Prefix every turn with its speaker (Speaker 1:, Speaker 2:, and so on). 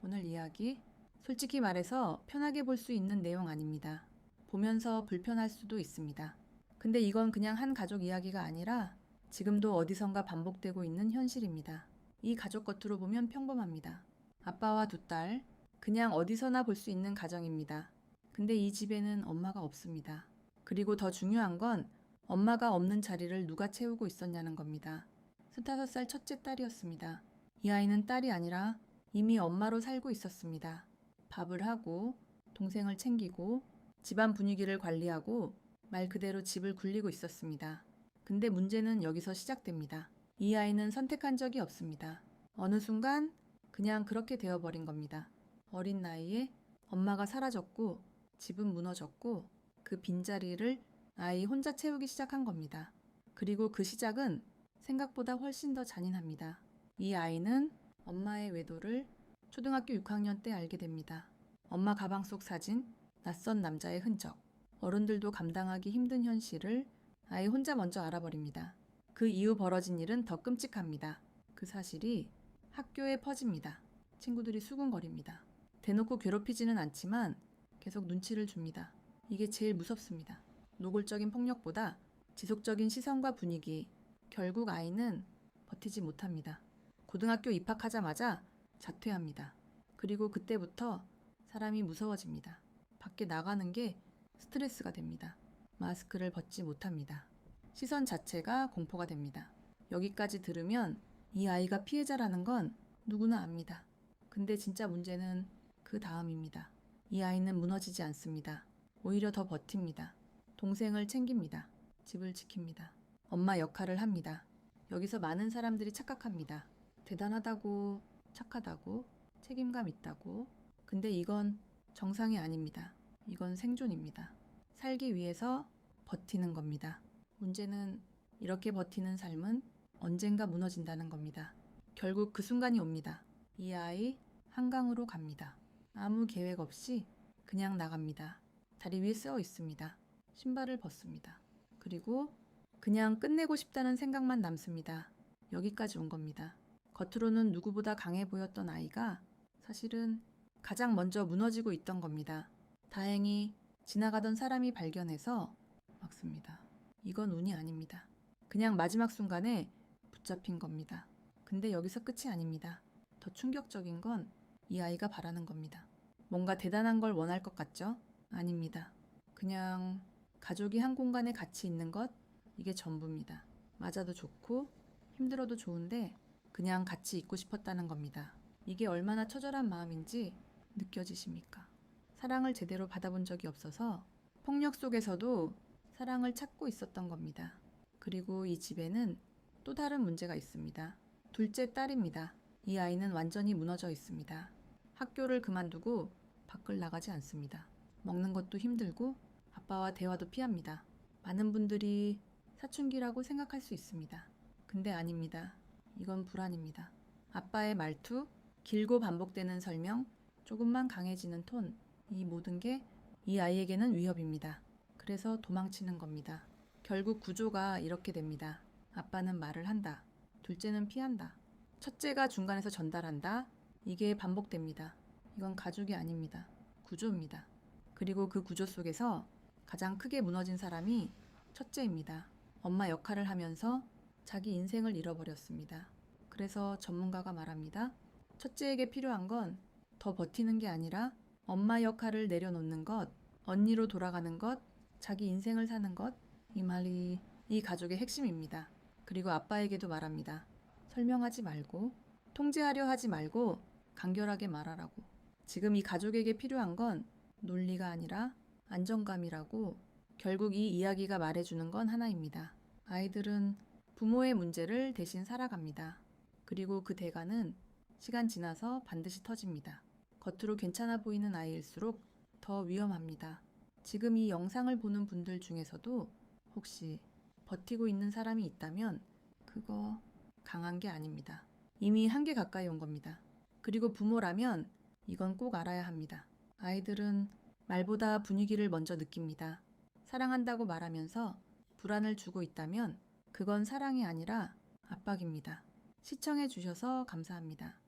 Speaker 1: 오늘 이야기, 솔직히 말해서 편하게 볼 수 있는 내용 아닙니다. 보면서 불편할 수도 있습니다. 근데 이건 그냥 한 가족 이야기가 아니라 지금도 어디선가 반복되고 있는 현실입니다. 이 가족 겉으로 보면 평범합니다. 아빠와 두 딸, 그냥 어디서나 볼 수 있는 가정입니다. 근데 이 집에는 엄마가 없습니다. 그리고 더 중요한 건 엄마가 없는 자리를 누가 채우고 있었냐는 겁니다. 25살 첫째 딸이었습니다. 이 아이는 딸이 아니라 이미 엄마로 살고 있었습니다. 밥을 하고 동생을 챙기고 집안 분위기를 관리하고 말 그대로 집을 굴리고 있었습니다. 근데 문제는 여기서 시작됩니다. 이 아이는 선택한 적이 없습니다. 어느 순간 그냥 그렇게 되어버린 겁니다. 어린 나이에 엄마가 사라졌고 집은 무너졌고 그 빈자리를 아이 혼자 채우기 시작한 겁니다. 그리고 그 시작은 생각보다 훨씬 더 잔인합니다. 이 아이는 엄마의 외도를 초등학교 6학년 때 알게 됩니다. 엄마 가방 속 사진, 낯선 남자의 흔적, 어른들도 감당하기 힘든 현실을 아이 혼자 먼저 알아버립니다. 그 이후 벌어진 일은 더 끔찍합니다. 그 사실이 학교에 퍼집니다. 친구들이 수군거립니다. 대놓고 괴롭히지는 않지만 계속 눈치를 줍니다. 이게 제일 무섭습니다. 노골적인 폭력보다 지속적인 시선과 분위기, 결국 아이는 버티지 못합니다. 고등학교 입학하자마자 자퇴합니다. 그리고 그때부터 사람이 무서워집니다. 밖에 나가는 게 스트레스가 됩니다. 마스크를 벗지 못합니다. 시선 자체가 공포가 됩니다. 여기까지 들으면 이 아이가 피해자라는 건 누구나 압니다. 근데 진짜 문제는 그 다음입니다. 이 아이는 무너지지 않습니다. 오히려 더 버팁니다. 동생을 챙깁니다. 집을 지킵니다. 엄마 역할을 합니다. 여기서 많은 사람들이 착각합니다. 대단하다고, 착하다고, 책임감 있다고. 근데 이건 정상이 아닙니다. 이건 생존입니다. 살기 위해서 버티는 겁니다. 문제는 이렇게 버티는 삶은 언젠가 무너진다는 겁니다. 결국 그 순간이 옵니다. 이 아이 한강으로 갑니다. 아무 계획 없이 그냥 나갑니다. 다리 위에 쓰여 있습니다. 신발을 벗습니다. 그리고 그냥 끝내고 싶다는 생각만 남습니다. 여기까지 온 겁니다. 겉으로는 누구보다 강해 보였던 아이가 사실은 가장 먼저 무너지고 있던 겁니다. 다행히 지나가던 사람이 발견해서 막습니다. 이건 운이 아닙니다. 그냥 마지막 순간에 붙잡힌 겁니다. 근데 여기서 끝이 아닙니다. 더 충격적인 건 이 아이가 바라는 겁니다. 뭔가 대단한 걸 원할 것 같죠? 아닙니다. 그냥 가족이 한 공간에 같이 있는 것, 이게 전부입니다. 맞아도 좋고 힘들어도 좋은데 그냥 같이 있고 싶었다는 겁니다. 이게 얼마나 처절한 마음인지 느껴지십니까? 사랑을 제대로 받아본 적이 없어서 폭력 속에서도 사랑을 찾고 있었던 겁니다. 그리고 이 집에는 또 다른 문제가 있습니다. 둘째 딸입니다. 이 아이는 완전히 무너져 있습니다. 학교를 그만두고 밖을 나가지 않습니다. 먹는 것도 힘들고 아빠와 대화도 피합니다. 많은 분들이 사춘기라고 생각할 수 있습니다. 근데 아닙니다. 이건 불안입니다. 아빠의 말투, 길고 반복되는 설명, 조금만 강해지는 톤, 이 모든 게 이 아이에게는 위협입니다. 그래서 도망치는 겁니다. 결국 구조가 이렇게 됩니다. 아빠는 말을 한다. 둘째는 피한다. 첫째가 중간에서 전달한다. 이게 반복됩니다. 이건 가족이 아닙니다. 구조입니다. 그리고 그 구조 속에서 가장 크게 무너진 사람이 첫째입니다. 엄마 역할을 하면서 자기 인생을 잃어버렸습니다. 그래서 전문가가 말합니다. 첫째에게 필요한 건 더 버티는 게 아니라 엄마 역할을 내려놓는 것, 언니로 돌아가는 것, 자기 인생을 사는 것, 이 말이 이 가족의 핵심입니다. 그리고 아빠에게도 말합니다. 설명하지 말고, 통제하려 하지 말고 간결하게 말하라고. 지금 이 가족에게 필요한 건 논리가 아니라 안정감이라고. 결국 이 이야기가 말해주는 건 하나입니다. 아이들은 부모의 문제를 대신 살아갑니다. 그리고 그 대가는 시간 지나서 반드시 터집니다. 겉으로 괜찮아 보이는 아이일수록 더 위험합니다. 지금 이 영상을 보는 분들 중에서도 혹시 버티고 있는 사람이 있다면 그거 강한 게 아닙니다. 이미 한계 가까이 온 겁니다. 그리고 부모라면 이건 꼭 알아야 합니다. 아이들은 말보다 분위기를 먼저 느낍니다. 사랑한다고 말하면서 불안을 주고 있다면 그건 사랑이 아니라 압박입니다. 시청해 주셔서 감사합니다.